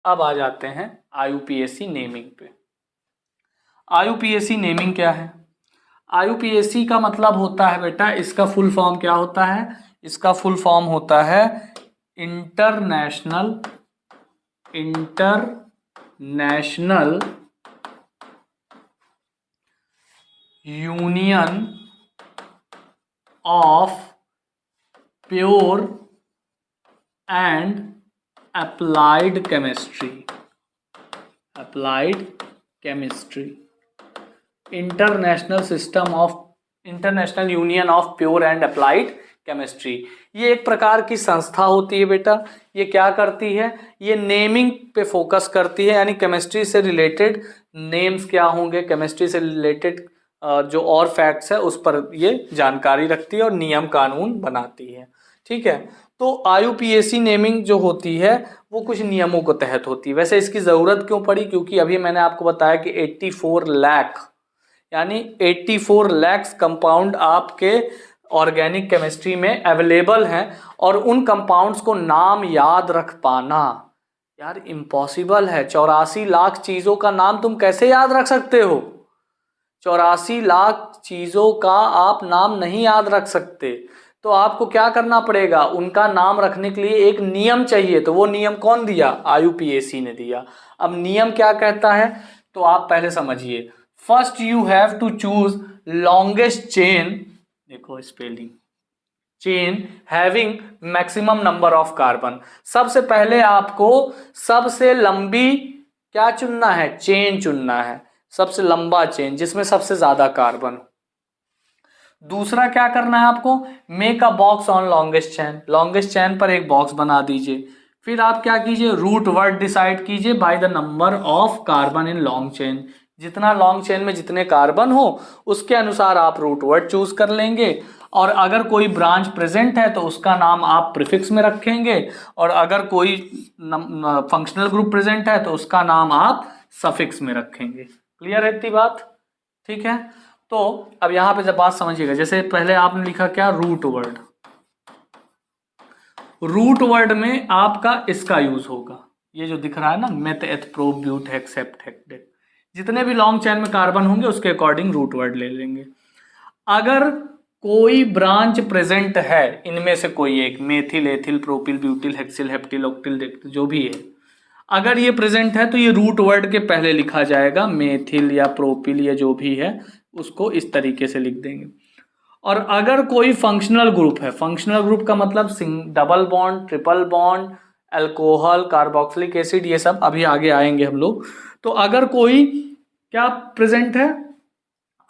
अब आ जाते हैं IUPAC नेमिंग पे। IUPAC नेमिंग क्या है? IUPAC का मतलब होता है बेटा, इसका फुल फॉर्म क्या होता है? इसका फुल फॉर्म होता है international union of pure and applied chemistry. International union of pure and applied chemistry. ये एक प्रकार की संस्था होती है बेटा। ये क्या करती है? ये नेमिंग पे फोकस करती है, यानी केमिस्ट्री से रिलेटेड नेम्स क्या होंगे, केमिस्ट्री से रिलेटेड जो और फैक्ट्स है उस पर ये जानकारी रखती है और नियम कानून बनाती है। ठीक है, तो IUPAC नेमिंग जो होती है वो कुछ नियमों को तहत होती है। वैसे इसकी ज़रूरत क्यों पड़ी? क्योंकि अभी मैंने आपको बताया कि 84 लाख यानी 84 लाख कंपाउंड आपके ऑर्गेनिक केमिस्ट्री में अवेलेबल हैं, और उन कंपाउंड्स को नाम याद रख पाना यार इम्पॉसिबल है। 84 लाख चीज़ों का नाम तुम कैसे याद रख सकते हो? 84 लाख चीज़ों का आप नाम नहीं याद रख सकते। तो आपको क्या करना पड़ेगा? उनका नाम रखने के लिए एक नियम चाहिए। तो वो नियम कौन दिया? IUPAC ने दिया। अब नियम क्या कहता है तो आप पहले समझिए। First you have to choose longest chain, देखो spelling, chain having maximum number of carbon. सबसे पहले आपको सबसे लंबी क्या चुनना है? चेन चुनना है, सबसे लंबा चेन जिसमें सबसे ज्यादा कार्बन हो। दूसरा क्या करना है आपको? Make a box on longest chain. Longest chain पर एक बॉक्स बना दीजिए। फिर आप क्या कीजिए? रूट वर्ड डिसाइड कीजिए by the number of carbon in long chain. जितना लॉन्ग चेन में जितने कार्बन हो उसके अनुसार आप रूट वर्ड चूज कर लेंगे। और अगर कोई ब्रांच प्रेजेंट है तो उसका नाम आप प्रीफिक्स में रखेंगे, और अगर कोई फंक्शनल ग्रुप प्रेजेंट है तो उसका नाम आप सफिक्स में रखेंगे। क्लियर है इतनी बात? ठीक है, तो अब यहां पे जब बात समझिएगा, जैसे पहले आपने लिखा क्या? Root word. रूट वर्ड में आपका इसका यूज होगा, ये जो दिख रहा है ना, meth eth pro but hex hept हेक्टेट, जितने भी लॉन्ग चेन में कार्बन होंगे उसके अकॉर्डिंग रूट वर्ड ले लेंगे। अगर कोई ब्रांच प्रेजेंट है इनमें से कोई एक, methyl ethyl propyl butyl hexyl heptyl octyl जो भी है, अगर ये प्रेजेंट है तो ये रूट वर्ड के पहले लिखा जाएगा। मेथिल या प्रोपिल या जो भी है उसको इस तरीके से लिख देंगे। और अगर कोई फंक्शनल ग्रुप है, फंक्शनल ग्रुप का मतलब double bond, triple bond, alcohol, carboxylic acid, ये सब अभी आगे आएंगे हम लोग। तो अगर कोई क्या प्रेजेंट है?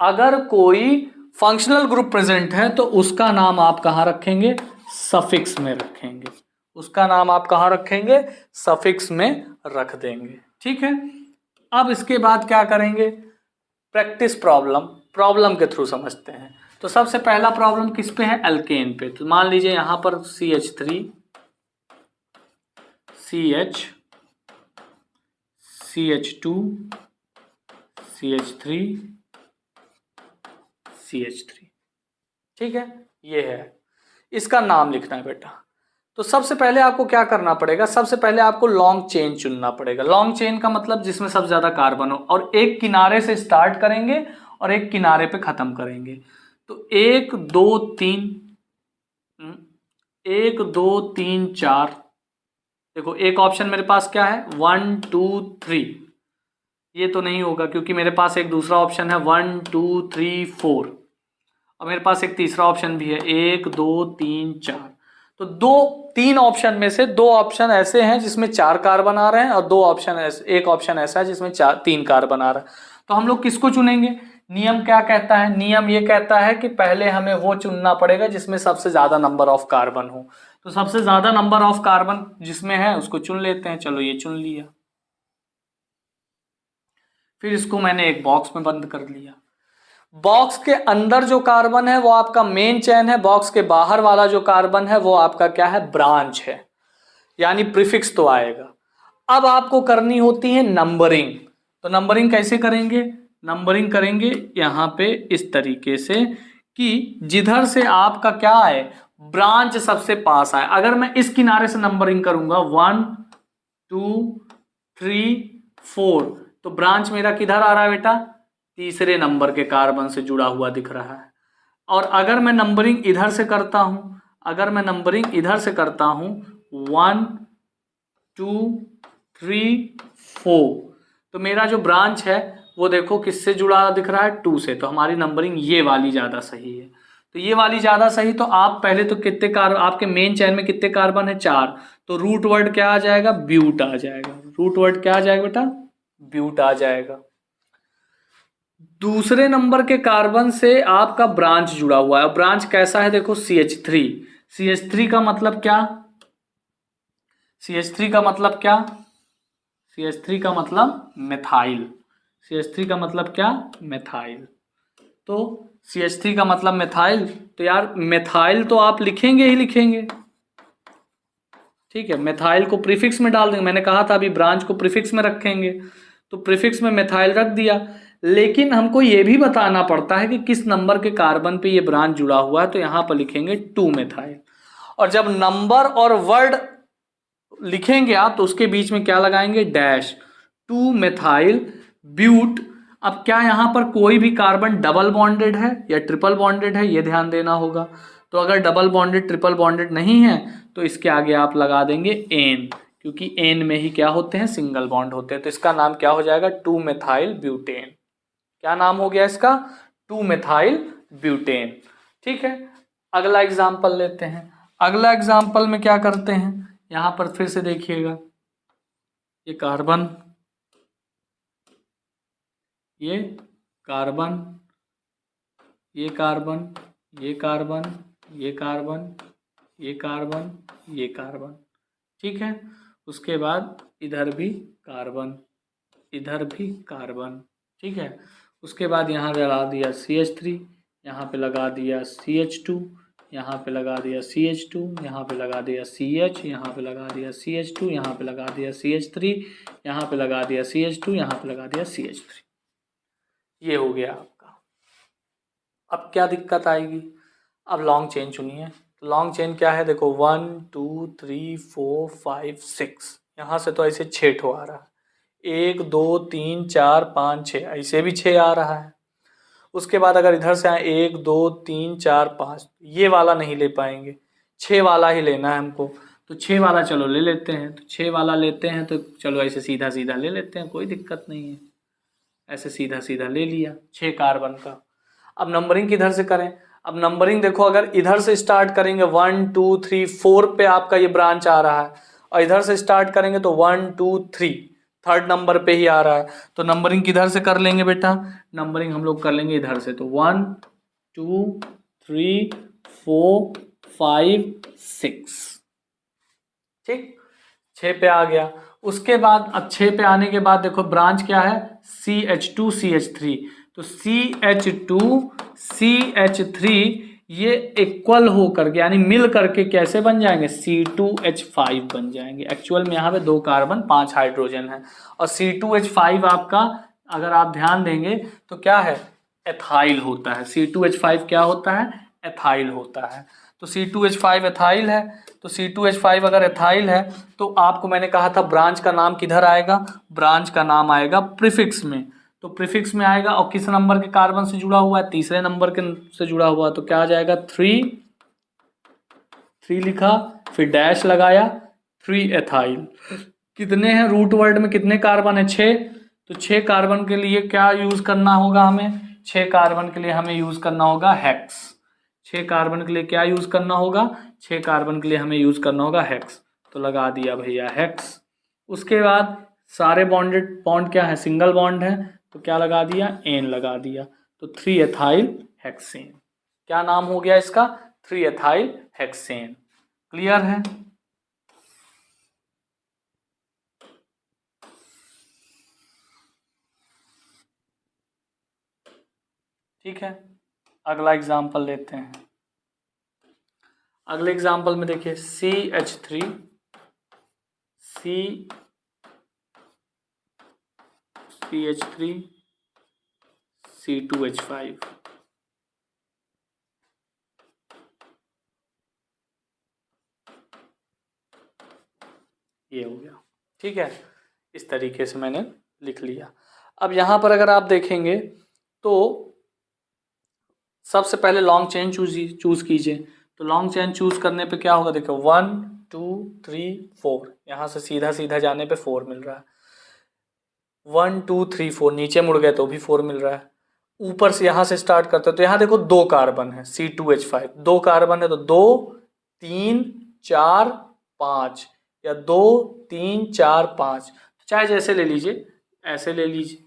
अगर कोई फंक्शनल ग्रुप प्रेजेंट है तो उसका नाम आप कहाँ रखेंगे? सफिक्स में रखेंगे। उसका नाम आप कहाँ रखेंगे? सफिक्स में रख देंगे। ठीक है, अब इसके बाद क्या करेंगे? प्रैक्टिस प्रॉब्लम के थ्रू समझते हैं। तो सबसे पहला प्रॉब्लम किस पे है? अल्केन पे। तो मान लीजिए यहां पर CH3 CH CH2 CH3 CH3। ठीक है, ये है, इसका नाम लिखना है बेटा। तो सबसे पहले आपको क्या करना पड़ेगा? सबसे पहले आपको लॉन्ग चेन चुनना पड़ेगा। लॉन्ग चेन का मतलब जिसमें सबसे ज्यादा कार्बन हो, और एक किनारे से स्टार्ट करेंगे और एक किनारे पे खत्म करेंगे। तो 1 2 3 1 2 3 4, देखो एक ऑप्शन मेरे पास क्या है? 1 2 3, ये तो नहीं होगा क्योंकि मेरे पास एक दूसरा ऑप्शन है 1 2 3 4, और मेरे पास एक तीसरा ऑप्शन भी है 1 2 3 4। तो तीन ऑप्शन में से दो ऑप्शन ऐसे हैं जिसमें 4 कार्बन आ रहे हैं, और एक ऑप्शन ऐसा है जिसमें 3 कार्बन आ रहा है। तो हम लोग किसको चुनेंगे? नियम क्या कहता है? नियम ये कहता है कि पहले हमें वो चुनना पड़ेगा जिसमें सबसे ज्यादा नंबर ऑफ कार्बन हो। तो सबसे ज्यादा नंबर ऑफ कार्बन जिसमें है उसको चुन लेते हैं। चलो ये चुन लिया, फिर इसको मैंने एक बॉक्स में बंद कर लिया। बॉक्स के अंदर जो कार्बन है वो आपका मेन चेन है, बॉक्स के बाहर वाला जो कार्बन है वो आपका क्या है? ब्रांच है, यानी प्रीफिक्स तो आएगा। अब आपको करनी होती है नंबरिंग। तो नंबरिंग कैसे करेंगे? नंबरिंग करेंगे यहां पे इस तरीके से कि जिधर से आपका क्या आए, ब्रांच सबसे पास आए। अगर मैं इस किनारे से नंबरिंग करूंगा 1 2 3 4। तो ब्रांच मेरा किधर आ रहा है बेटा, तीसरे नंबर के कार्बन से जुड़ा हुआ दिख रहा है। और अगर मैं नंबरिंग इधर से करता हूं, अगर मैं नंबरिंग इधर से करता हूं 1 2 3 4, तो मेरा जो ब्रांच है वो देखो किससे जुड़ा दिख रहा है, 2 से। तो हमारी नंबरिंग ये वाली ज़्यादा सही है। तो ये वाली ज़्यादा सही, तो आप पहले तो कितने कार्बन आपके मेन चैन में कितने कार्बन है, 4। तो रूट वर्ड क्या आ जाएगा, ब्यूट आ जाएगा। रूट वर्ड क्या आ जाएगा बेटा, ब्यूट आ जाएगा। दूसरे नंबर के कार्बन से आपका ब्रांच जुड़ा हुआ है। ब्रांच कैसा है देखो, CH3। CH3 का मतलब क्या, CH3 का मतलब क्या, CH3 का मतलब मेथाइल। CH3 का मतलब क्या, मेथाइल। तो CH3 का मतलब मेथाइल, तो यार मेथाइल तो आप लिखेंगे ही लिखेंगे, ठीक है। मेथाइल को प्रीफिक्स में डाल देंगे, मैंने कहा था अभी ब्रांच को प्रीफिक्स में रखेंगे, तो प्रीफिक्स में मेथाइल रख दिया। लेकिन हमको ये भी बताना पड़ता है कि किस नंबर के कार्बन पे ये ब्रांच जुड़ा हुआ है, तो यहां पर लिखेंगे 2 मेथाइल। और जब नंबर और वर्ड लिखेंगे आप तो उसके बीच में क्या लगाएंगे, डैश। 2 मेथाइल ब्यूट। अब क्या यहां पर कोई भी कार्बन डबल बॉन्डेड है या ट्रिपल बॉन्डेड है, ये ध्यान देना होगा। तो अगर डबल बॉन्डेड ट्रिपल बॉन्डेड नहीं है तो इसके आगे आप लगा देंगे एन, क्योंकि एन में ही क्या होते हैं, सिंगल बॉन्ड होते हैं। तो इसका नाम क्या हो जाएगा, 2 मेथाइल ब्यूटेन। क्या नाम हो गया इसका, 2 मेथाइल ब्यूटेन। ठीक है, अगला एग्जाम्पल लेते हैं। अगला एग्जाम्पल में क्या करते हैं, यहां पर फिर से देखिएगा, ये कार्बन, ये कार्बन, ये कार्बन, ये कार्बन, ये कार्बन, ये कार्बन, ये कार्बन, ठीक है। उसके बाद इधर भी कार्बन, इधर भी कार्बन, ठीक है। उसके बाद यहाँ लगा दिया CH3, यहाँ पे लगा दिया CH2, यहाँ पे लगा दिया CH2, यहाँ पे लगा दिया CH, यहाँ पे लगा दिया CH2, यहाँ पे लगा दिया CH3, यहाँ पे लगा दिया CH2, यहाँ पे लगा दिया CH3। ये हो गया आपका। अब क्या दिक्कत आएगी, अब लॉन्ग चेन चुनिए। लॉन्ग चेन क्या है देखो, 1 2 3 4 5 6, यहाँ से तो ऐसे 6 ठो आ रहा है, 1 2 3 4 5 6, ऐसे भी 6 आ रहा है। उसके बाद अगर इधर से आए 1 2 3 4 5, ये वाला नहीं ले पाएंगे, 6 वाला ही लेना है हमको। तो 6 वाला चलो ले लेते हैं, तो 6 वाला लेते हैं, तो चलो ऐसे सीधा सीधा ले लेते हैं, कोई दिक्कत नहीं है। ऐसे सीधा सीधा ले लिया 6 कार्बन का। अब नंबरिंग किधर से करें, अब नंबरिंग देखो, अगर इधर से स्टार्ट करेंगे 1 2 3 4 पे आपका ये ब्रांच आ रहा है, और इधर से स्टार्ट करेंगे तो 1 2 3 थर्ड नंबर पे ही आ रहा है। तो नंबरिंग किधर से कर लेंगे बेटा, नंबरिंग हम लोग कर लेंगे इधर से। तो 1 2 3 4 5 6, ठीक, 6 पे आ गया। उसके बाद अब 6 पे आने के बाद देखो ब्रांच क्या है, CH2 CH3। तो CH2 CH3 ये इक्वल होकर के यानी मिल करके कैसे बन जाएंगे, C2H5 बन जाएंगे। एक्चुअल में यहाँ पे 2 कार्बन 5 हाइड्रोजन है, और C2H5 आपका अगर आप ध्यान देंगे तो क्या है, एथाइल होता है। C2H5 क्या होता है, एथाइल होता है। तो C2H5 एथाइल है। तो C2H5 अगर एथाइल है तो आपको मैंने कहा था ब्रांच का नाम किधर आएगा, ब्रांच का नाम आएगा प्रीफिक्स में। तो प्रीफिक्स में आएगा, और किस नंबर के कार्बन से जुड़ा हुआ है, तीसरे नंबर के से जुड़ा हुआ है। तो क्या आ जाएगा, 3 लिखा, फिर डैश लगाया, 3 एथाइल। कितने हैं रूट वर्ड में, कितने कार्बन है, 6। तो 6 कार्बन के लिए क्या यूज करना होगा हमें, 6 कार्बन के लिए हमें यूज करना होगा हेक्स। 6 कार्बन के लिए क्या यूज करना होगा, 6 कार्बन के लिए हमें यूज करना होगा हेक्स। तो लगा दिया भैया हेक्स। उसके बाद सारे बॉन्डेड बॉन्ड क्या है, सिंगल बॉन्ड है, तो क्या लगा दिया, एन लगा दिया। तो 3 एथाइल हेक्सेन, क्या नाम हो गया इसका, 3 एथाइल हेक्सेन। क्लियर है। ठीक है, अगला एग्जाम्पल लेते हैं। अगले एग्जाम्पल में देखिए CH3 CH3 C2H5, ये हो गया। ठीक है, इस तरीके से मैंने लिख लिया। अब यहाँ पर अगर आप देखेंगे तो सबसे पहले लॉन्ग चेन चूज कीजिए। तो लॉन्ग चेन चूज करने पे क्या होगा, देखो 1 2 3 4, यहाँ से सीधा सीधा जाने पे 4 मिल रहा है। 1 2 3 4 नीचे मुड़ गए तो भी 4 मिल रहा है। ऊपर से यहाँ से स्टार्ट करते हैं तो यहाँ देखो 2 कार्बन है, C2H5 2 कार्बन है, तो 2 3 4 5 या 2 3 4 5, चाहे जैसे ले लीजिए, ऐसे ले लीजिए,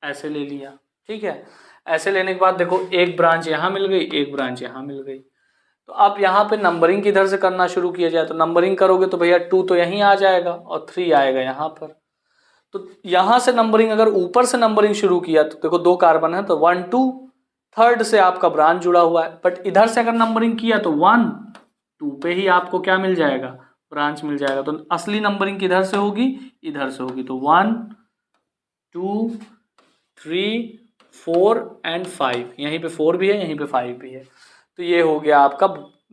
ऐसे ले लिया, ठीक है। ऐसे लेने के बाद देखो एक ब्रांच यहाँ मिल गई, एक ब्रांच यहाँ मिल गई। तो अब यहाँ पे नंबरिंग किधर से करना शुरू किया जाए, तो नंबरिंग करोगे तो भैया 2 तो यहीं आ जाएगा और 3 आएगा यहाँ पर। तो यहाँ से नंबरिंग, अगर ऊपर से नंबरिंग शुरू किया तो देखो 2 कार्बन है तो 1 2, थर्ड से आपका ब्रांच जुड़ा हुआ है। बट इधर से अगर नंबरिंग किया तो 1 2 पे ही आपको क्या मिल जाएगा, ब्रांच मिल जाएगा। तो असली नंबरिंग किधर से होगी, इधर से होगी। तो 1 2 3 4 एंड 5, यहीं पे 4 भी है, यहीं पे 5 भी है। तो ये हो गया आपका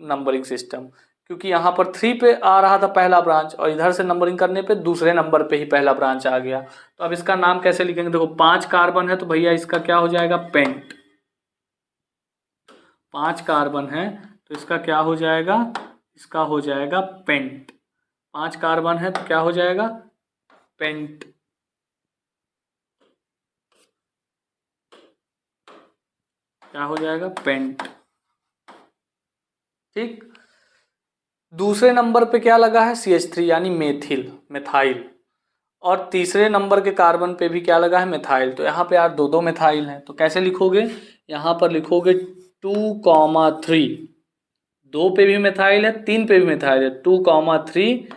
नंबरिंग सिस्टम, क्योंकि यहाँ पर 3 पे आ रहा था पहला ब्रांच और इधर से नंबरिंग करने पे दूसरे नंबर पे ही पहला ब्रांच आ गया। तो अब इसका नाम कैसे लिखेंगे, देखो 5 कार्बन है तो भैया इसका क्या हो जाएगा, पेंट। 5 कार्बन है तो इसका क्या हो जाएगा, इसका हो जाएगा पेंट। 5 कार्बन है तो क्या हो जाएगा, पेंट। क्या हो जाएगा, पेंट। ठीक। दूसरे नंबर पे क्या लगा है, CH3 यानी मिथाइल। और तीसरे नंबर के कार्बन पे भी क्या लगा है, मिथाइल। तो यहाँ पे यार 2 मिथाइल हैं, तो कैसे लिखोगे, यहाँ पर लिखोगे 2,3। 2 पे भी मिथाइल है, 3 पे भी मिथाइल है, 2,3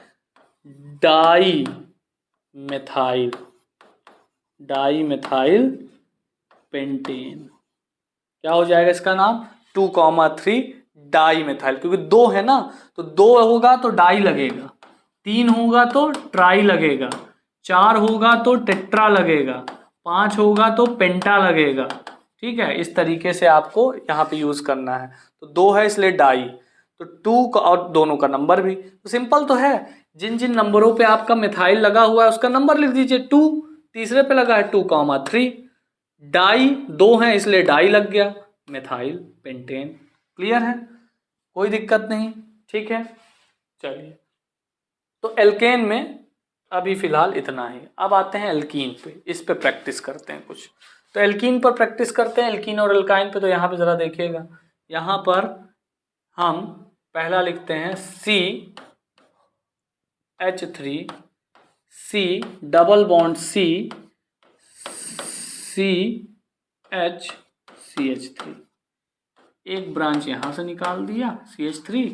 डाई मिथाइल पेंटेन। क्या हो जाएगा इसका नाम, 2,3 डाई मिथाइल। क्योंकि 2 है ना, तो 2 होगा तो डाई लगेगा, 3 होगा तो ट्राई लगेगा, 4 होगा तो टेट्रा लगेगा, 5 होगा तो पेंटा लगेगा। ठीक है, इस तरीके से आपको यहाँ पे यूज करना है। तो 2 है इसलिए डाई, तो 2 का और दोनों का नंबर भी तो सिंपल तो है। जिन जिन नंबरों पे आपका मिथाइल लगा हुआ है उसका नंबर लिख दीजिए 2। तीसरे पे लगा है 2,3, डाई 2 है इसलिए डाई लग गया, मिथाइल पेंटेन। क्लियर है, कोई दिक्कत नहीं, ठीक है। चलिए, तो एल्केन में अभी फिलहाल इतना ही। अब आते हैं एल्कीन पे, इस पे प्रैक्टिस करते हैं कुछ। तो एल्कीन पर प्रैक्टिस करते हैं, एल्कीन और एल्काइन पे। तो यहाँ पे ज़रा देखिएगा, यहाँ पर हम पहला लिखते हैं CH3, C double bond CH3, एक ब्रांच यहाँ से निकाल दिया CH3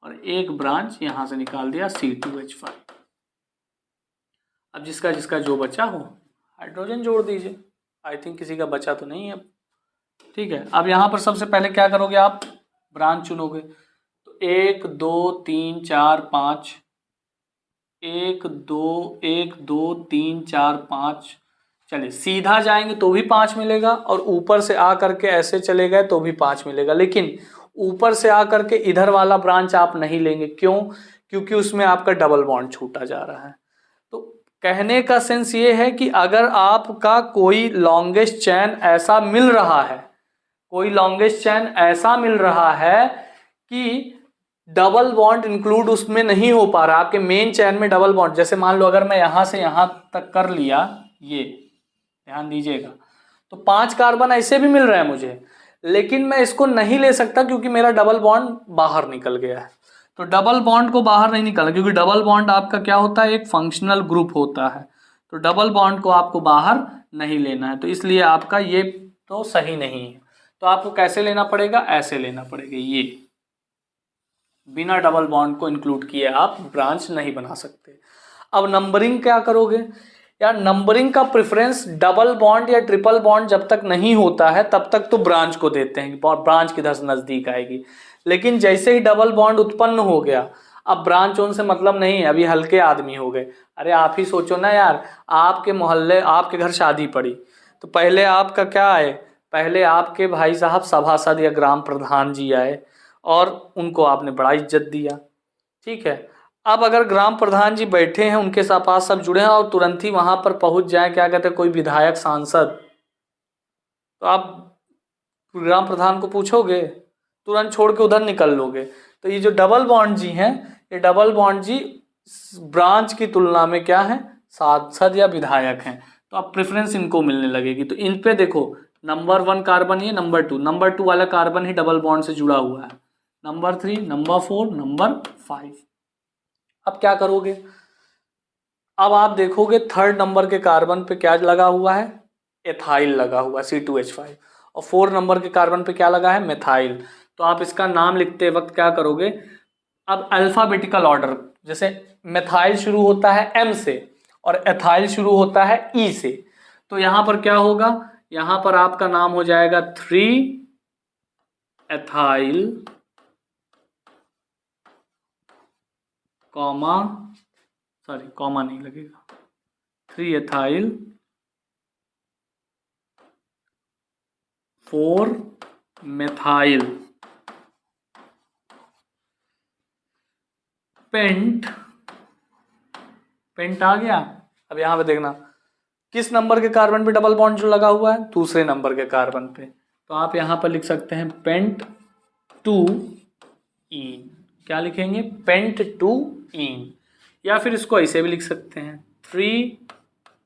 और एक ब्रांच यहाँ से निकाल दिया C2H5। अब जिसका जिसका जो बचा हो हाइड्रोजन जोड़ दीजिए। आई थिंक किसी का बचा तो नहीं है, ठीक है। अब यहाँ पर सबसे पहले क्या करोगे, आप ब्रांच चुनोगे। तो 1 2 3 4 5, 1 2 3 4 5। चलिए, सीधा जाएंगे तो भी 5 मिलेगा और ऊपर से आ करके ऐसे चले गए तो भी 5 मिलेगा। लेकिन ऊपर से आ करके इधर वाला ब्रांच आप नहीं लेंगे, क्यों, क्योंकि उसमें आपका डबल बॉन्ड छूटा जा रहा है। तो कहने का सेंस ये है कि अगर आपका कोई लॉन्गेस्ट चैन ऐसा मिल रहा है, कोई लॉन्गेस्ट चैन ऐसा मिल रहा है कि डबल बॉन्ड इंक्लूड उसमें नहीं हो पा रहा, आपके मेन चैन में डबल बॉन्ड, जैसे मान लो अगर मैं यहाँ से यहाँ तक कर लिया, ये ध्यान दीजिएगा, तो 5 कार्बन ऐसे भी मिल रहे हैं मुझे, लेकिन मैं इसको नहीं ले सकता क्योंकि मेरा डबल बॉन्ड बाहर निकल गया है। तो डबल बॉन्ड को बाहर नहीं निकाला, क्योंकि डबल बॉन्ड आपका क्या होता है, एक फंक्शनल ग्रुप होता है। तो डबल बॉन्ड को आपको बाहर नहीं लेना है, तो इसलिए आपका ये तो सही नहीं है। तो आपको कैसे लेना पड़ेगा, ऐसे लेना पड़ेगा, ये बिना डबल बॉन्ड को इंक्लूड किए आप ब्रांच नहीं बना सकते। अब नंबरिंग क्या करोगे यार, नंबरिंग का प्रेफरेंस डबल बॉन्ड या ट्रिपल बॉन्ड जब तक नहीं होता है तब तक तो ब्रांच को देते हैं, ब्रांच किधर से नजदीक आएगी। लेकिन जैसे ही डबल बॉन्ड उत्पन्न हो गया, अब ब्रांच उनसे मतलब नहीं है, अभी हल्के आदमी हो गए। अरे आप ही सोचो ना यार, आपके मोहल्ले, आपके घर शादी पड़ी तो पहले आपका क्या आए, पहले आपके भाई साहब सभासद या ग्राम प्रधान जी आए और उनको आपने बड़ा इज्जत दिया, ठीक है। अब अगर ग्राम प्रधान जी बैठे हैं, उनके साथ पास सब जुड़े हैं और तुरंत ही वहां पर पहुंच जाए, क्या कहते हैं, कोई विधायक सांसद, तो आप ग्राम प्रधान को पूछोगे, तुरंत छोड़ के उधर निकल लोगे। तो ये जो डबल बॉन्ड जी हैं, ये डबल बॉन्ड जी ब्रांच की तुलना में क्या है, सांसद या विधायक हैं, तो अब प्रेफरेंस इनको मिलने लगेगी। तो इन पे देखो, नंबर 1 कार्बन ये, नंबर 2 वाला कार्बन ही डबल बॉन्ड से जुड़ा हुआ है, नंबर 3, नंबर 4, नंबर 5। अब क्या करोगे, अब आप देखोगे थर्ड नंबर के कार्बन पे क्या लगा हुआ है, एथाइल लगा हुआ है, C2H5, और 4 नंबर के कार्बन पे क्या लगा है, मेथाइल। तो आप इसका नाम लिखते वक्त क्या करोगे, अब अल्फाबेटिकल ऑर्डर, जैसे मेथाइल शुरू होता है M से और एथाइल शुरू होता है E से, तो यहां पर क्या होगा, यहां पर आपका नाम हो जाएगा 3 एथाइल कॉमा, सॉरी कॉमा नहीं लगेगा, 3 एथाइल 4 मेथाइल पेंट आ गया। अब यहां पे देखना किस नंबर के कार्बन पे डबल बॉन्ड जो लगा हुआ है, दूसरे नंबर के कार्बन पे, तो आप यहां पर लिख सकते हैं पेंट 2 ईन। क्या लिखेंगे, पेंट 2 ईन, या फिर इसको ऐसे भी लिख सकते हैं 3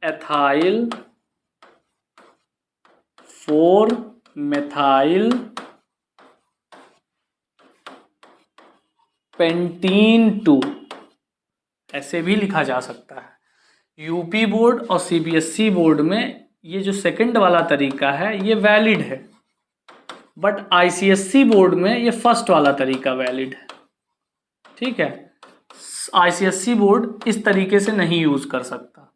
एथाइल 4 मेथाइल पेंटीन 2, ऐसे भी लिखा जा सकता है। यूपी बोर्ड और सीबीएसई बोर्ड में ये जो सेकंड वाला तरीका है ये वैलिड है, बट आईसीएसई बोर्ड में ये फर्स्ट वाला तरीका वैलिड है। ठीक है, आईसीएसई बोर्ड इस तरीके से नहीं यूज कर सकता,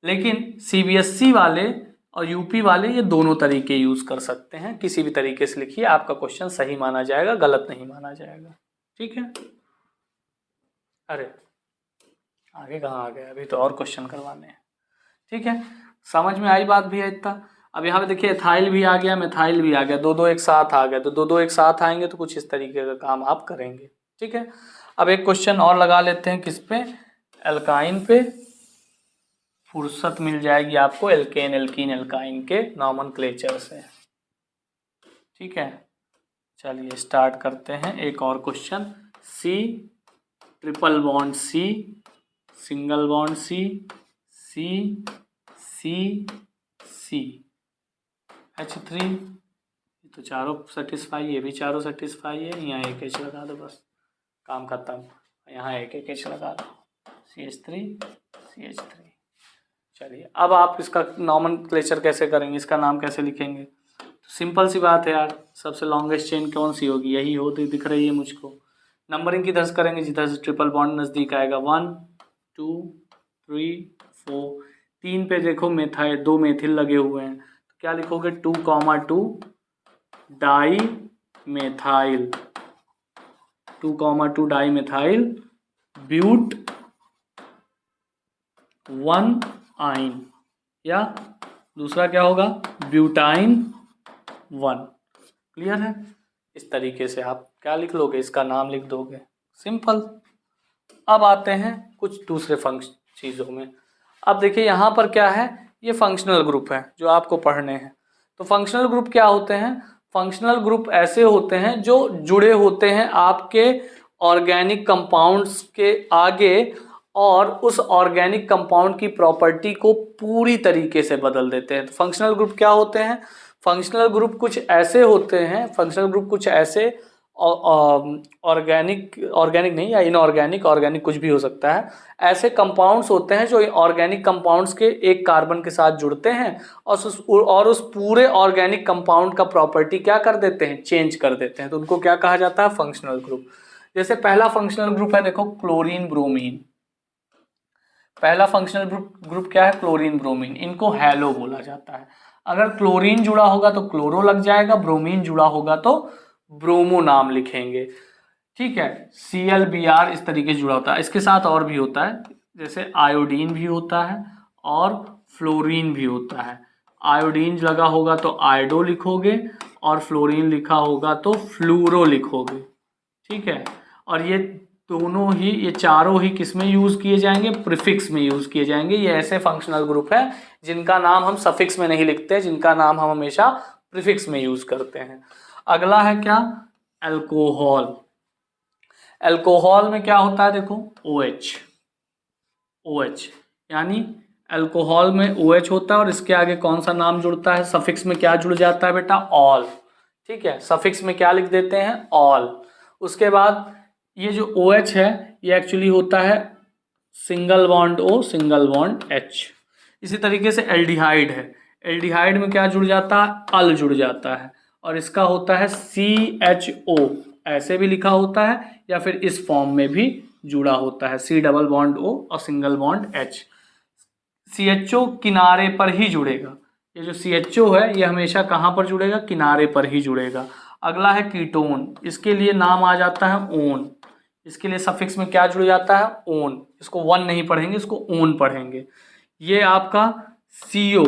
लेकिन सीबीएसई वाले और यूपी वाले ये दोनों तरीके यूज कर सकते हैं। किसी भी तरीके से लिखिए, आपका क्वेश्चन सही माना जाएगा, गलत नहीं माना जाएगा। ठीक है, अरे आगे कहाँ आ गए, अभी तो और क्वेश्चन करवाने हैं। ठीक है, समझ में आई बात भी है इतना। अब यहाँ पे देखिए एथाइल भी आ गया, मेथाइल भी आ गया, दो दो एक साथ आ गया, तो दो दो एक साथ आएंगे तो कुछ इस तरीके का काम आप करेंगे। ठीक है, अब एक क्वेश्चन और लगा लेते हैं, किस पे, एल्काइन पे, फुर्सत मिल जाएगी आपको एल्केन एल्कीन एल्काइन के नॉमेनक्लेचर से। ठीक है, चलिए स्टार्ट करते हैं एक और question. C triple bond C, single bond C, C C C H3, तो चारों सेटिस्फाई, ये भी चारों सेटिस्फाई है। यहाँ एक H लगा दो, बस काम खत्म। यहाँ एक H लगा दो, CH3 CH3। चलिए अब आप इसका नॉमेनक्लेचर कैसे करेंगे, इसका नाम कैसे लिखेंगे, तो सिंपल सी बात है यार, सबसे लॉन्गेस्ट चेन कौन सी होगी, यही हो, तो दिख रही है मुझको। नंबरिंग किधर से करेंगे, जिधर से ट्रिपल बॉन्ड नज़दीक आएगा, 1 2 3 4, 3 पे देखो मेथाइल, 2 मेथिल लगे हुए हैं, तो क्या लिखोगे, 2,2 dimethyl, 2,2 dimethyl but 1 yne, या दूसरा क्या होगा, ब्यूटाइन 1। क्लियर है, इस तरीके से आप क्या लिख लोगे, इसका नाम लिख दोगे, सिंपल। अब आते हैं कुछ दूसरे चीज़ों में। अब देखिए यहाँ पर क्या है, ये फंक्शनल ग्रुप है जो आपको पढ़ने हैं। तो फंक्शनल ग्रुप क्या होते हैं, फंक्शनल ग्रुप ऐसे होते हैं जो जुड़े होते हैं आपके ऑर्गेनिक कंपाउंड्स के आगे, और उस ऑर्गेनिक कंपाउंड की प्रॉपर्टी को पूरी तरीके से बदल देते हैं। तो फंक्शनल ग्रुप क्या होते हैं, फंक्शनल ग्रुप कुछ ऐसे होते हैं, फंक्शनल ग्रुप कुछ ऐसे ऑर्गेनिक नहीं, या इनऑर्गेनिक, ऑर्गेनिक कुछ भी हो सकता है, ऐसे कंपाउंड्स होते हैं जो ऑर्गेनिक कंपाउंड्स के एक कार्बन के साथ जुड़ते हैं और उस पूरे ऑर्गेनिक कंपाउंड का प्रॉपर्टी क्या कर देते हैं, चेंज कर देते हैं। तो उनको क्या कहा जाता है, फंक्शनल ग्रुप। जैसे पहला फंक्शनल ग्रुप है, देखो क्लोरीन ब्रोमीन, पहला फंक्शनल ग्रुप क्या है, क्लोरीन ब्रोमीन, इनको हैलो बोला जाता है। अगर क्लोरीन जुड़ा होगा तो क्लोरो लग जाएगा, ब्रोमीन जुड़ा होगा तो ब्रोमो नाम लिखेंगे। ठीक है, ClBr इस तरीके से जुड़ा होता है। इसके साथ और भी होता है, जैसे आयोडीन भी होता है और फ्लोरीन भी होता है। आयोडीन लगा होगा तो आयोडो लिखोगे, और फ्लोरीन लिखा होगा तो फ्लूरो लिखोगे। ठीक है, और ये दोनों ही, ये चारों ही किस में यूज़ किए जाएंगे, प्रीफिक्स में यूज़ किए जाएंगे। ये ऐसे फंक्शनल ग्रुप है जिनका नाम हम सफिक्स में नहीं लिखते, जिनका नाम हम हमेशा प्रीफिक्स में यूज़ करते हैं। अगला है क्या, अल्कोहल। अल्कोहल में क्या होता है, देखो OH, OH यानी अल्कोहल में OH होता है और इसके आगे कौन सा नाम जुड़ता है, सफिक्स में क्या जुड़ जाता है बेटा, ऑल। ठीक है, सफिक्स में क्या लिख देते हैं, ऑल। उसके बाद ये जो OH है ये एक्चुअली होता है single bond O single bond H। इसी तरीके से एल्डिहाइड है, एल्डिहाइड में क्या जुड़ जाता है, अल जुड़ जाता है और इसका होता है CHO, ऐसे भी लिखा होता है या फिर इस फॉर्म में भी जुड़ा होता है, C डबल बॉन्ड O और सिंगल बॉन्ड H। CHO किनारे पर ही जुड़ेगा, ये जो CHO है ये हमेशा कहाँ पर जुड़ेगा, किनारे पर ही जुड़ेगा। अगला है कीटोन, इसके लिए नाम आ जाता है ओन, इसके लिए सफिक्स में क्या जुड़ जाता है, ओन। इसको वन नहीं पढ़ेंगे, इसको ओन पढ़ेंगे। ये आपका CO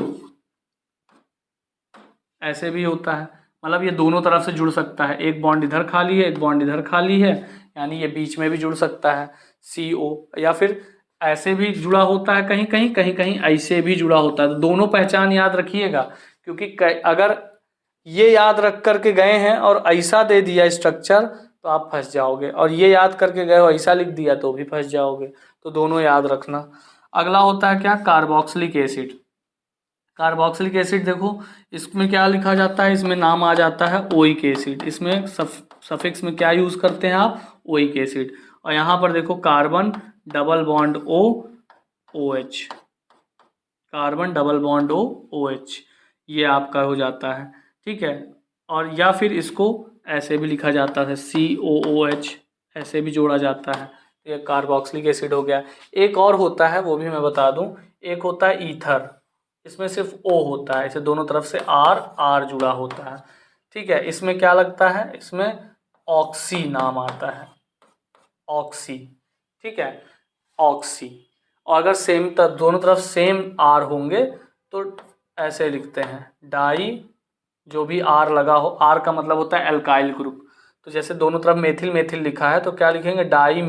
ऐसे भी होता है, मतलब ये दोनों तरफ से जुड़ सकता है, एक बॉन्ड इधर खाली है, एक बॉन्ड इधर खाली है, यानी ये बीच में भी जुड़ सकता है CO, या फिर ऐसे भी जुड़ा होता है, कहीं कहीं कहीं कहीं ऐसे भी जुड़ा होता है। तो दोनों पहचान याद रखिएगा, क्योंकि अगर ये याद रख करके गए हैं और ऐसा दे दिया स्ट्रक्चर तो आप फंस जाओगे, और ये याद करके गए हो ऐसा लिख दिया तो भी फंस जाओगे, तो दोनों याद रखना। अगला होता है क्या, कार्बोक्सिलिक एसिड। कार्बोक्सिलिक एसिड देखो इसमें क्या लिखा जाता है, इसमें नाम आ जाता है ओइक एसिड, इसमें सफिक्स में क्या यूज करते हैं आप, ओइक एसिड। और यहाँ पर देखो carbon double bond O OH, carbon double bond O OH, ये आपका हो जाता है। ठीक है, और या फिर इसको ऐसे भी लिखा जाता है COOH, ऐसे भी जोड़ा जाता है, ये कार्बोक्सिलिक एसिड हो गया। एक और होता है वो भी मैं बता दूं, एक होता है ईथर, इसमें सिर्फ O होता है, इसे दोनों तरफ से R जुड़ा होता है। ठीक है, इसमें क्या लगता है, इसमें ऑक्सी नाम आता है, ऑक्सी। ठीक है, ऑक्सी। और अगर सेम दोनों तरफ सेम R होंगे तो ऐसे लिखते हैं डाई, जो भी R लगा हो, R का मतलब होता है एल्काइल ग्रुप, तो जैसे दोनों तरफ मेथिल मेथिल लिखा है तो क्या लिखेंगे, डाई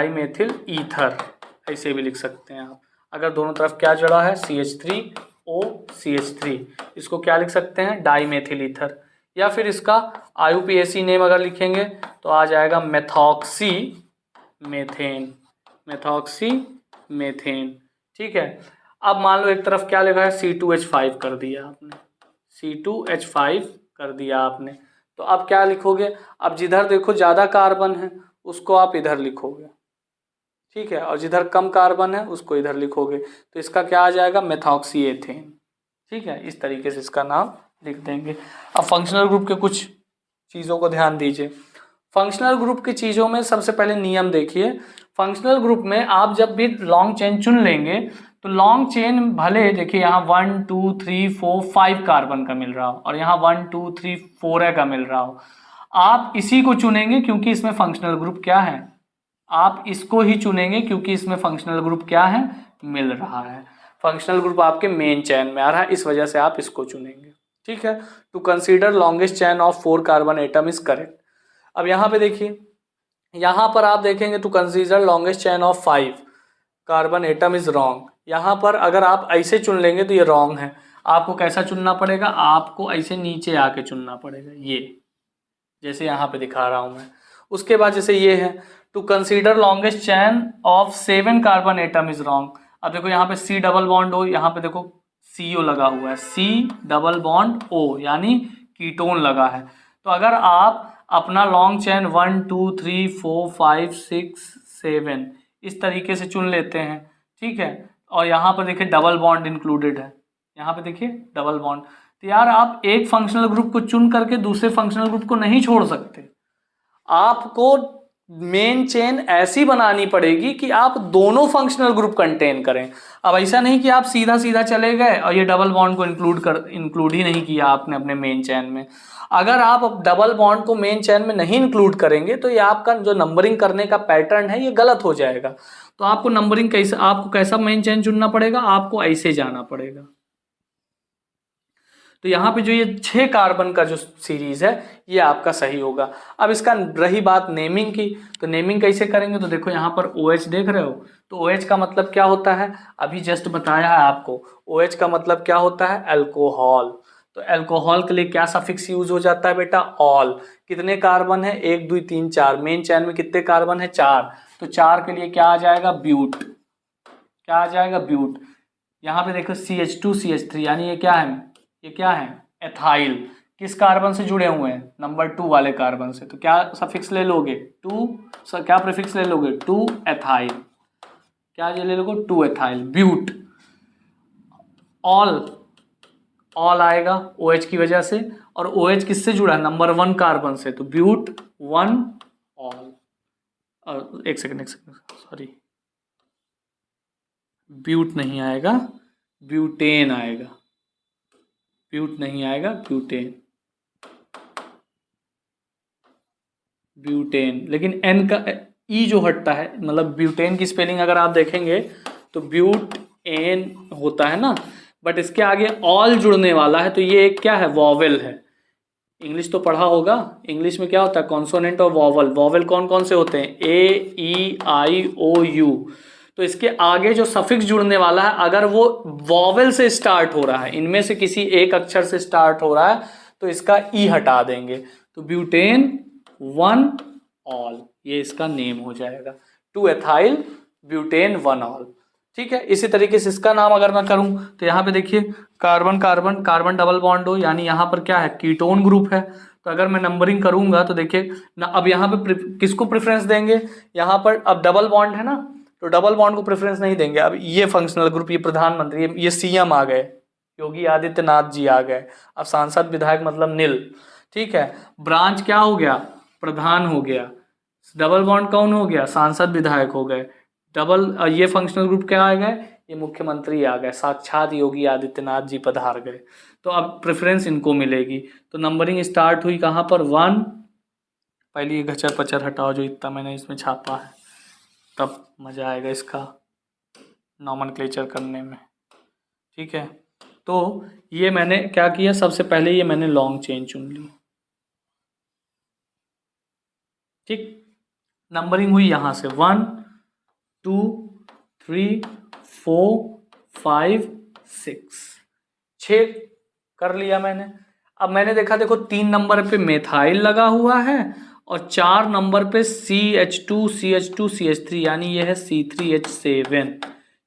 मेथिल ईथर, ऐसे भी लिख सकते हैं आप। अगर दोनों तरफ क्या जुड़ा है, CH3O CH3, इसको क्या लिख सकते हैं, डाई मेथिल ईथर। या फिर इसका IUPAC नेम अगर लिखेंगे तो आ जाएगा मेथॉक्सी मेथेन। ठीक है, अब मान लो एक तरफ क्या लिखा है, C2H5 कर दिया आपने, C2H5 कर दिया आपने, तो अब क्या लिखोगे, अब जिधर देखो ज़्यादा कार्बन है उसको आप इधर लिखोगे, ठीक है, और जिधर कम कार्बन है उसको इधर लिखोगे, तो इसका क्या आ जाएगा, मेथॉक्सी एथेन। ठीक है, इस तरीके से इसका नाम लिख देंगे। अब फंक्शनल ग्रुप के कुछ चीज़ों को ध्यान दीजिए। फंक्शनल ग्रुप की चीज़ों में सबसे पहले नियम देखिए। फंक्शनल ग्रुप में आप जब भी लॉन्ग चेन चुन लेंगे तो लॉन्ग चेन भले देखिए यहाँ 1 2 3 4 5 कार्बन का मिल रहा हो और यहाँ 1 2 3 4 का मिल रहा हो, आप इसी को चुनेंगे क्योंकि इसमें फंक्शनल ग्रुप क्या है, आप इसको ही चुनेंगे क्योंकि इसमें फंक्शनल ग्रुप क्या है, मिल रहा है। फंक्शनल ग्रुप आपके मेन चेन में आ रहा है, इस वजह से आप इसको चुनेंगे। ठीक है, to consider longest chain of 4 carbon atom is correct. अब यहाँ पे देखिए, यहाँ पर आप देखेंगे to consider longest chain of 5 carbon atom is wrong. यहाँ पर अगर आप ऐसे चुन लेंगे तो ये रॉन्ग है, आपको कैसा चुनना पड़ेगा, आपको ऐसे नीचे आके चुनना पड़ेगा, ये जैसे यहाँ पे दिखा रहा हूँ मैं। उसके बाद जैसे ये है to consider longest chain of 7 carbon atom is wrong. अब देखो यहाँ पे C डबल बॉन्ड O, यहाँ पे देखो CO लगा हुआ है, C डबल बॉन्ड O यानी कीटोन लगा है। तो अगर आप अपना लॉन्ग चेन 1 2 3 4 5 6 7 इस तरीके से चुन लेते हैं, ठीक है, और यहाँ पर देखिए डबल बॉन्ड इंक्लूडेड है, यहाँ पे देखिए डबल बॉन्ड, तो यार आप एक फंक्शनल ग्रुप को चुन करके दूसरे फंक्शनल ग्रुप को नहीं छोड़ सकते, आपको मेन चेन ऐसी बनानी पड़ेगी कि आप दोनों फंक्शनल ग्रुप कंटेन करें। अब ऐसा नहीं कि आप सीधा सीधा चले गए और ये डबल बॉन्ड को इंक्लूड ही नहीं किया आपने अपने मेन चेन में। अगर आप डबल बॉन्ड को मेन चेन में नहीं इंक्लूड करेंगे तो ये आपका जो नंबरिंग करने का पैटर्न है ये गलत हो जाएगा। तो आपको नंबरिंग कैसे, आपको कैसा मेन चेन चुनना पड़ेगा, आपको ऐसे जाना पड़ेगा। तो यहाँ पे जो ये 6 कार्बन का जो सीरीज है ये आपका सही होगा। अब इसका रही बात नेमिंग की, तो नेमिंग कैसे करेंगे, तो देखो यहाँ पर OH देख रहे हो, तो OH का मतलब क्या होता है, अभी जस्ट बताया है आपको। OH का मतलब क्या होता है, अल्कोहल। तो अल्कोहल के लिए क्या सफिक्स यूज हो जाता है बेटा, ऑल। कितने कार्बन है, 1 2 3 4, मेन चैन में कितने कार्बन है, 4, तो 4 के लिए क्या आ जाएगा, ब्यूट। क्या आ जाएगा, ब्यूट। यहाँ पे देखो CH2CH3, यानी ये क्या है, ये क्या है, एथाइल। किस कार्बन से जुड़े हुए हैं, नंबर 2 वाले कार्बन से, तो क्या सफिक्स ले लोगे, 2, क्या प्रीफिक्स ले लोगे, 2 एथाइल। क्या ये ले लोगे, 2 एथाइल, ब्यूट। ऑल, ऑल आएगा OH की वजह से, और OH किससे जुड़ा है, नंबर 1 कार्बन से, तो ब्यूट 1 ऑल। एक सेकंड सॉरी, ब्यूट नहीं आएगा, ब्यूटेन आएगा, ब्यूट नहीं आएगा, ब्यूटेन, ब्यूटेन। लेकिन एन का ई जो हटता है, मतलब ब्यूटेन की स्पेलिंग अगर आप देखेंगे तो ब्यूट एन होता है ना, बट इसके आगे ऑल जुड़ने वाला है, तो ये एक क्या है, वॉवेल है। इंग्लिश तो पढ़ा होगा, इंग्लिश में क्या होता है, कॉन्सोनेंट और वॉवल। वॉवेल कौन कौन से होते हैं, A E I O U। तो इसके आगे जो सफिक्स जुड़ने वाला है, अगर वो वॉवेल से स्टार्ट हो रहा है, इनमें से किसी एक अक्षर से स्टार्ट हो रहा है, तो इसका ई हटा देंगे, तो ब्यूटेन 1 ऑल, ये इसका नेम हो जाएगा, 2 एथाइल ब्यूटेन 1 ऑल। ठीक है, इसी तरीके से इसका नाम अगर मैं करूं, तो यहाँ पे देखिए carbon carbon carbon double bond हो, यानी यहाँ पर क्या है, कीटोन ग्रुप है। तो अगर मैं नंबरिंग करूंगा तो देखिए ना, अब यहाँ पे किसको प्रेफरेंस देंगे, यहाँ पर अब डबल बॉन्ड है ना, तो डबल बॉन्ड को प्रेफरेंस नहीं देंगे। अब ये फंक्शनल ग्रुप, ये प्रधानमंत्री, ये CM आ गए, योगी आदित्यनाथ जी आ गए। अब सांसद विधायक मतलब नील। ठीक है, ब्रांच क्या हो गया, प्रधान हो गया। डबल बॉन्ड कौन हो गया, सांसद विधायक हो गए। डबल ये फंक्शनल ग्रुप क्या आ गए, ये मुख्यमंत्री आ गए, साक्षात योगी आदित्यनाथ जी पधार गए। तो अब प्रेफरेंस इनको मिलेगी। तो नंबरिंग स्टार्ट हुई कहाँ पर, 1। पहले ये घचर पचर हटाओ जो इतना मैंने इसमें छापा है, तब मजा आएगा इसका नॉमनक्लेचर करने में। ठीक है, तो ये मैंने क्या किया, सबसे पहले ये मैंने लॉन्ग चेन चुन ली। ठीक, नंबरिंग हुई यहां से 1 2 3 4 5 6, 6 कर लिया मैंने। अब मैंने देखा, देखो 3 नंबर पे मेथाइल लगा हुआ है, और 4 नंबर पे CH2CH2CH3, यानी ये है C3H7,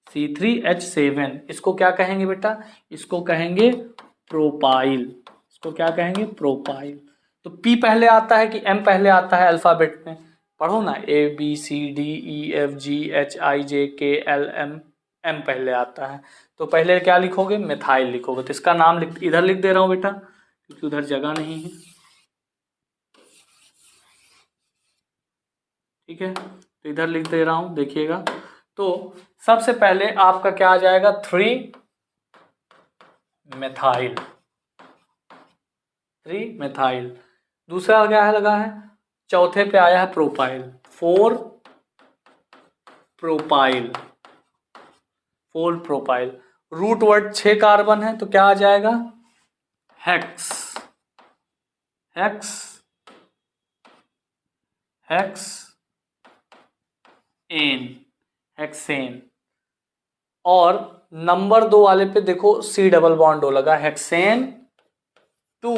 C3H7। इसको क्या कहेंगे बेटा, इसको कहेंगे प्रोपाइल। इसको क्या कहेंगे, प्रोपाइल। तो P पहले आता है कि M पहले आता है अल्फाबेट में, पढ़ो ना, ABCDEFGHIJKLM, M पहले आता है। तो पहले क्या लिखोगे, मेथाइल लिखोगे। तो इसका नाम इधर लिख दे रहा हूं बेटा, क्योंकि उधर जगह नहीं है। ठीक है, तो इधर लिख दे रहा हूं, देखिएगा। तो सबसे पहले आपका क्या आ जाएगा, 3 मेथाइल, 3 मेथाइल। दूसरा क्या है लगा है, चौथे पे आया है propyl, 4 propyl, 4 propyl. Root word 6 carbon है, तो क्या आ जाएगा, hex, hex, hex ane, hexane. और नंबर 2 वाले पे देखो C डबल बॉन्ड हो लगा, हेक्सेन 2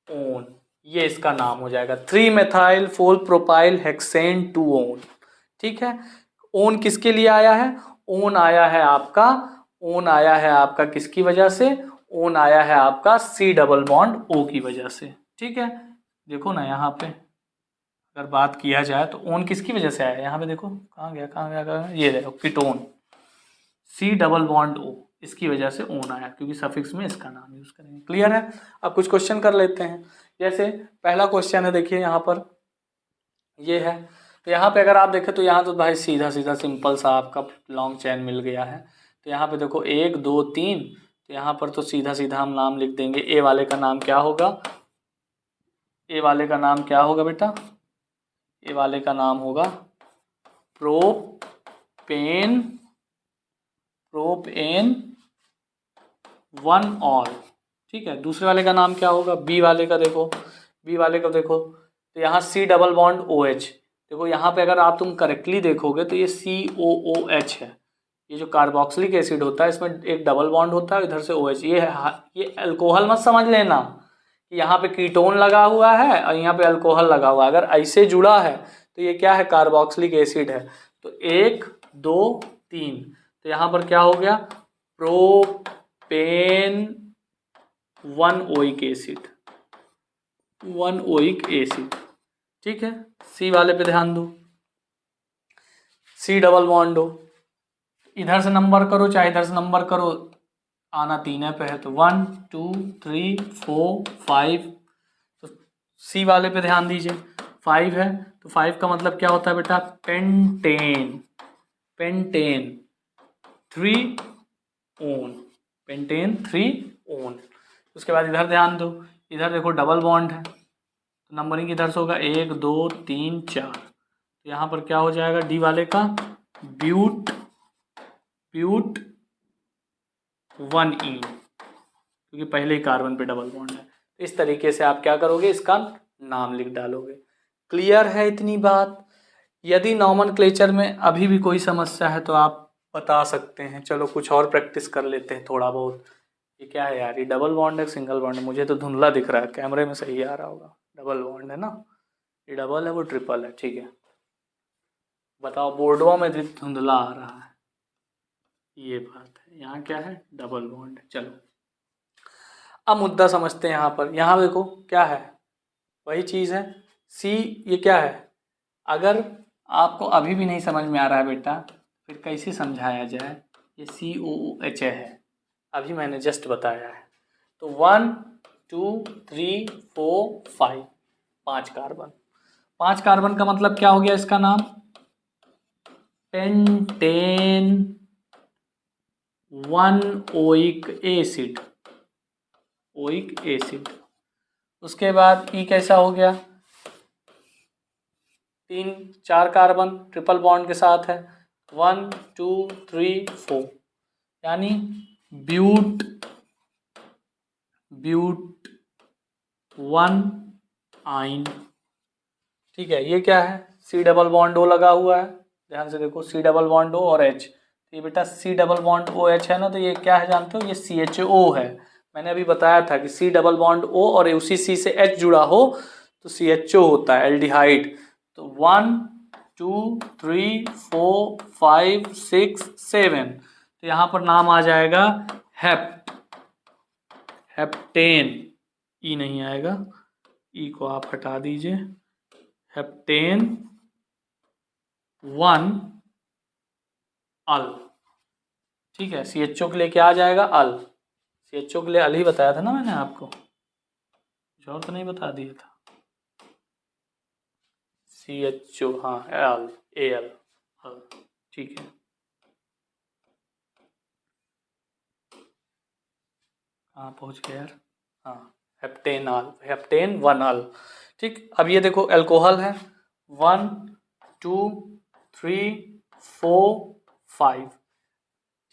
ओन, ये इसका नाम हो जाएगा, 3 मेथाइल 4 प्रोपाइल हेक्सेन 2 ओन। ठीक है, ओन किसके लिए आया है, ओन आया है आपका, ओन आया है आपका किसकी वजह से, ओन आया है आपका C डबल बॉन्ड O की वजह से। ठीक है, देखो ना यहाँ पे अगर बात किया जाए तो ओन किसकी वजह से आया, यहाँ पे देखो कहाँ गया, कहाँ गया, ये देखो ketone, C double bond O, इसकी वजह से ओन आया, क्योंकि सफिक्स में इसका नाम यूज करेंगे। क्लियर है। अब कुछ क्वेश्चन कर लेते हैं। जैसे पहला क्वेश्चन है, देखिए यहाँ पर ये है, तो यहाँ पे अगर आप देखें तो यहाँ तो भाई सीधा सीधा सिंपल सा आपका लॉन्ग चैन मिल गया है। तो यहाँ पे देखो 1 2 3, तो यहाँ पर तो सीधा सीधा हम नाम लिख देंगे। ए वाले का नाम क्या होगा, ए वाले का नाम क्या होगा बेटा, ए वाले का नाम होगा प्रोपेन 1 ऑल। ठीक है। दूसरे वाले का नाम क्या होगा, बी वाले का देखो, बी वाले का देखो तो यहाँ C double bond O H, देखो यहाँ पे अगर आप तुम करेक्टली देखोगे तो ये COOH है। ये जो कार्बोक्सिलिक एसिड होता है इसमें एक डबल बॉन्ड होता है, इधर से OH, ये अल्कोहल मत समझ लेना कि यहाँ पे कीटोन लगा हुआ है और यहाँ पे अल्कोहल लगा हुआ है। अगर ऐसे जुड़ा है तो ये क्या है, कार्बोक्सिलिक एसिड है। तो 1 2 3, तो यहाँ पर क्या हो गया, propane 1 oic acid, 1 oic acid. ठीक है, सी वाले पे ध्यान दो, सी डबल बॉन्ड हो, इधर से नंबर करो चाहे इधर से नंबर करो, आना तीन पे है तो 1 2 3 4 5। तो सी वाले पे ध्यान दीजिए, 5 है तो 5 का मतलब क्या होता है बेटा, pentane, pentane 3 own, pentane 3 own. उसके बाद इधर ध्यान दो, इधर देखो डबल बॉन्ड है तो नंबरिंग इधर से होगा 1 2 3 4। तो यहाँ पर क्या हो जाएगा, डी वाले का ब्यूट, ब्यूट 1 E, क्योंकि पहले ही कार्बन पे डबल बॉन्ड है। तो इस तरीके से आप क्या करोगे, इसका नाम लिख डालोगे। क्लियर है इतनी बात। यदि नॉमेनक्लेचर में अभी भी कोई समस्या है तो आप बता सकते हैं। चलो कुछ और प्रैक्टिस कर लेते हैं थोड़ा बहुत। ये क्या है यार, ये डबल बॉन्ड है सिंगल बॉन्ड है, मुझे तो धुंधला दिख रहा है, कैमरे में सही आ रहा होगा। डबल बॉन्ड है ना, ये डबल है वो ट्रिपल है, ठीक है। बताओ बोर्डवा में धुंधला आ रहा है, ये बात है। यहाँ क्या है, डबल बॉन्ड है। चलो अब मुद्दा समझते हैं। यहाँ पर, यहाँ देखो क्या है, वही चीज़ है सी। ये क्या है, अगर आपको अभी भी नहीं समझ में आ रहा है बेटा, फिर कैसे समझाया जाए। ये COOH है, अभी मैंने जस्ट बताया है। तो 1 2 3 4 5, 5 कार्बन। 5 कार्बन का मतलब क्या हो गया, इसका नाम pentane 1 oic acid, oic acid. उसके बाद ई कैसा हो गया, 4 कार्बन ट्रिपल बॉन्ड के साथ है, 1 2 3 4, यानी ब्यूट, ब्यूट 1 आइन। ठीक है, ये क्या है, सी डबल बॉन्ड ओ लगा हुआ है, ध्यान से देखो, सी डबल बॉन्ड ओ और एच। तो ये बेटा C double bond O H है ना, तो ये क्या है जानते हो, ये CHO है। मैंने अभी बताया था कि सी डबल बॉन्ड ओ और उसी सी से एच जुड़ा हो तो CHO होता है, एल्डिहाइड। तो 1 2 3 4 5 6 7, तो यहाँ पर नाम आ जाएगा हेप्ट, हेप्टेन। ई नहीं आएगा, ई को आप हटा दीजिए, हेप्टेन 1 अल। ठीक है, CHO के लिए क्या आ जाएगा, अल। CHO के लिए अल ही बताया था ना मैंने आपको, कुछ और तो नहीं बता दिया था। CHO, हाँ एल, AL, अल। ठीक है, कहाँ पहुँच गया यार, हाँ हेप्टेन अल, हेप्टेन 1 अल। ठीक, अब ये देखो अल्कोहल है, 1 2 3 4 5।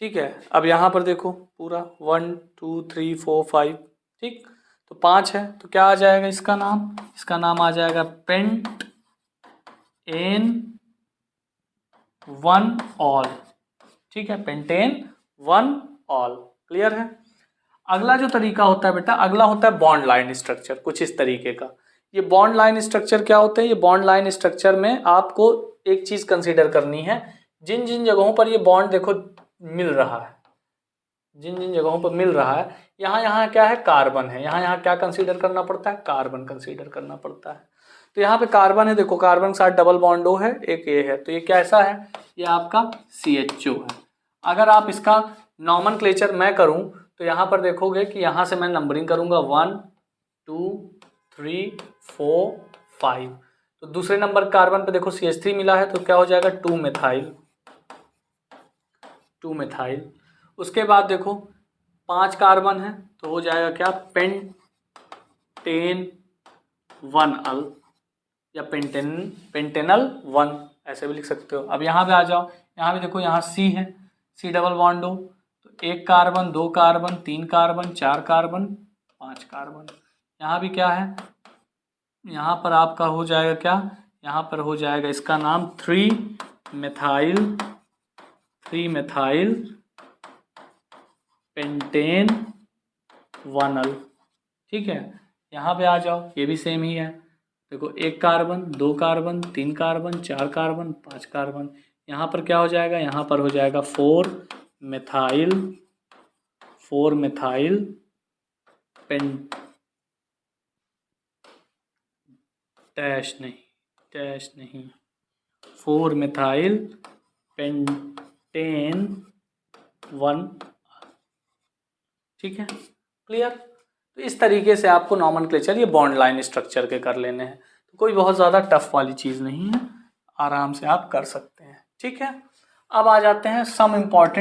ठीक है, अब यहाँ पर देखो पूरा 1 2 3 4 5, ठीक। तो 5 है तो क्या आ जाएगा इसका नाम, इसका नाम आ जाएगा पेंट एन 1 ऑल। ठीक है, पेंटेन 1 ऑल। क्लियर है। अगला जो तरीका होता है बेटा, अगला होता है बॉन्ड लाइन स्ट्रक्चर, कुछ इस तरीके का। ये बॉन्ड लाइन स्ट्रक्चर क्या होते हैं, ये बॉन्ड लाइन स्ट्रक्चर में आपको एक चीज कंसीडर करनी है, जिन जिन जगहों पर ये बॉन्ड देखो मिल रहा है, जिन जिन जगहों पर मिल रहा है, यहाँ यहाँ क्या है, कार्बन है, यहाँ यहाँ क्या कंसीडर करना पड़ता है, कार्बन कंसीडर करना पड़ता है। तो यहाँ पे कार्बन है, देखो कार्बन के साथ डबल बॉन्ड ओ है, एक ए है, तो ये कैसा है, ये आपका CHO है। अगर आप इसका नॉमेनक्लेचर मैं करूँ तो यहाँ पर देखोगे कि यहाँ से मैं नंबरिंग करूँगा 1 2 3 4 5। तो दूसरे नंबर कार्बन पे देखो CH3 मिला है, तो क्या हो जाएगा 2 मेथाइल, 2 मेथाइल। उसके बाद देखो 5 कार्बन है तो हो जाएगा क्या, पेंटेन 1 अल, या पेंटेनल 1, ऐसे भी लिख सकते हो। अब यहाँ पे आ जाओ, यहाँ भी देखो, यहाँ C है, C डबल बॉन्ड हो, तो 1 carbon 2 carbon 3 carbon 4 carbon 5 carbon. यहाँ भी क्या है, यहाँ पर आपका हो जाएगा क्या, यहाँ पर हो जाएगा इसका नाम 3 मेथाइल पेंटेन 1 ठीक है। यहाँ पे आ जाओ, ये भी सेम ही है। देखो 1 carbon, 2 carbon, 3 carbon, 4 carbon, 5 carbon. यहाँ पर क्या हो जाएगा, यहाँ पर हो जाएगा 4 मेथाइल डैश नहीं 4 मेथाइल पेंटेन 1 ठीक है, क्लियर। तो इस तरीके से आपको नॉमेनक्लेचर ये बॉन्ड लाइन स्ट्रक्चर के कर लेने हैं, तो कोई बहुत ज़्यादा टफ वाली चीज़ नहीं है, आराम से आप कर सकते हैं, ठीक है। अब आ जाते हैं सम इम्पॉर्टेंट